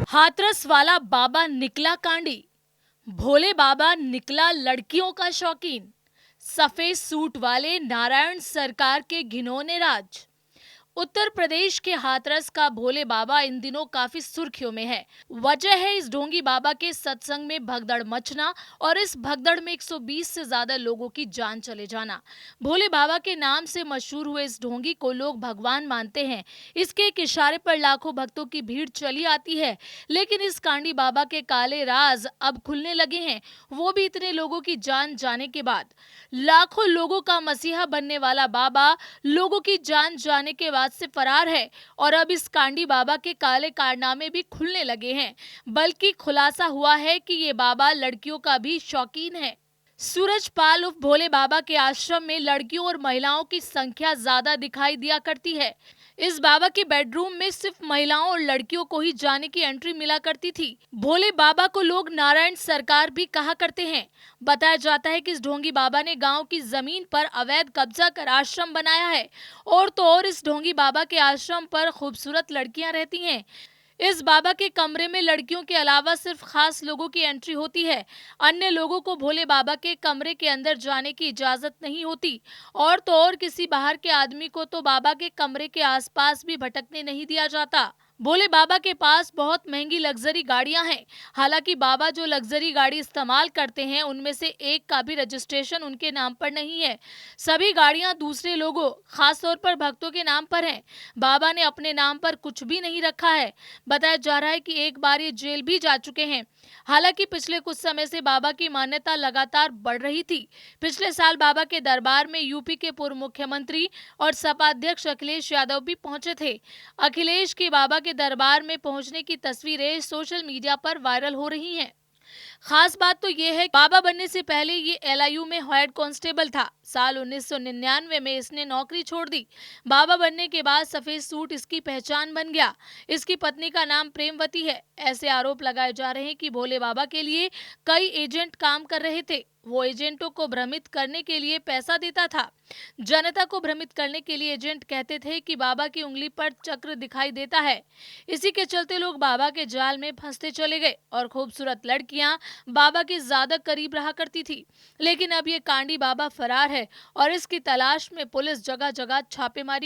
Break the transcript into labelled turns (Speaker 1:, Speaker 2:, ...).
Speaker 1: हाथरस वाला बाबा निकला कांडी। भोले बाबा निकला लड़कियों का शौकीन। सफेद सूट वाले नारायण सरकार के घिनौने राज। उत्तर प्रदेश के हाथरस का भोले बाबा इन दिनों काफी सुर्खियों में है। वजह है इस ढोंगी बाबा के सत्संग में भगदड़ मचना और इस भगदड़ में 120 से ज्यादा लोगों की जान चले जाना। भोले बाबा के नाम से मशहूर हुए इस ढोंगी को लोग भगवान मानते हैं। इसके एक इशारे पर लाखों भक्तों की भीड़ चली आती है। लेकिन इस कांडी बाबा के काले राज अब खुलने लगे हैं, वो भी इतने लोगों की जान जाने के बाद। लाखों लोगों का मसीहा बनने वाला बाबा लोगों की जान जाने के बाद से फरार है और अब इस कांडी बाबा के काले कारनामे भी खुलने लगे हैं। बल्कि खुलासा हुआ है कि ये बाबा लड़कियों का भी शौकीन है। सूरजपाल उर्फ भोले बाबा के आश्रम में लड़कियों और महिलाओं की संख्या ज्यादा दिखाई दिया करती है। इस बाबा के बेडरूम में सिर्फ महिलाओं और लड़कियों को ही जाने की एंट्री मिला करती थी। भोले बाबा को लोग नारायण सरकार भी कहा करते हैं। बताया जाता है कि इस ढोंगी बाबा ने गांव की जमीन पर अवैध कब्जा कर आश्रम बनाया है। और तो और इस ढोंगी बाबा के आश्रम पर खूबसूरत लड़कियां रहती हैं। इस बाबा के कमरे में लड़कियों के अलावा सिर्फ खास लोगों की एंट्री होती है। अन्य लोगों को भोले बाबा के कमरे के अंदर जाने की इजाजत नहीं होती। और तो और किसी बाहर के आदमी को तो बाबा के कमरे के आसपास भी भटकने नहीं दिया जाता। भोले बाबा के पास बहुत महंगी लग्जरी गाड़ियां हैं। हालांकि बाबा जो लग्जरी गाड़ी इस्तेमाल करते हैं उनमें से एक का भी रजिस्ट्रेशन उनके नाम पर नहीं है। सभी गाड़ियां दूसरे लोगों, खासतौर पर भक्तों के नाम पर हैं। बाबा ने अपने नाम पर कुछ भी नहीं रखा है। बताया जा रहा है कि एक बार ये जेल भी जा चुके हैं। हालांकि पिछले कुछ समय से बाबा की मान्यता लगातार बढ़ रही थी। पिछले साल बाबा के दरबार में यूपी के पूर्व मुख्यमंत्री और सपा अध्यक्ष अखिलेश यादव भी पहुंचे थे। अखिलेश के बाबा के दरबार में पहुंचने की तस्वीरें सोशल मीडिया पर वायरल हो रही हैं। खास बात तो ये है, बाबा बनने से पहले ये एलआईयू में हेड कांस्टेबल था। साल 1999 में इसने नौकरी छोड़ दी। बाबा बनने के बाद सफेद सूट इसकी पहचान बन गया। इसकी पत्नी का नाम प्रेमवती है। ऐसे आरोप लगाए जा रहे हैं कि भोले बाबा के लिए कई एजेंट काम कर रहे थे। वो एजेंटों को भ्रमित करने के लिए पैसा देता था। जनता को भ्रमित करने के लिए एजेंट कहते थे कि बाबा की उंगली पर चक्र दिखाई देता है। इसी के चलते लोग बाबा के जाल में फंसते चले गए और खूबसूरत लड़कियां बाबा के ज्यादा करीब रहा करती थी। लेकिन अब ये कांडी बाबा फरार है और इसकी तलाश में पुलिस जगह जगह छापेमारी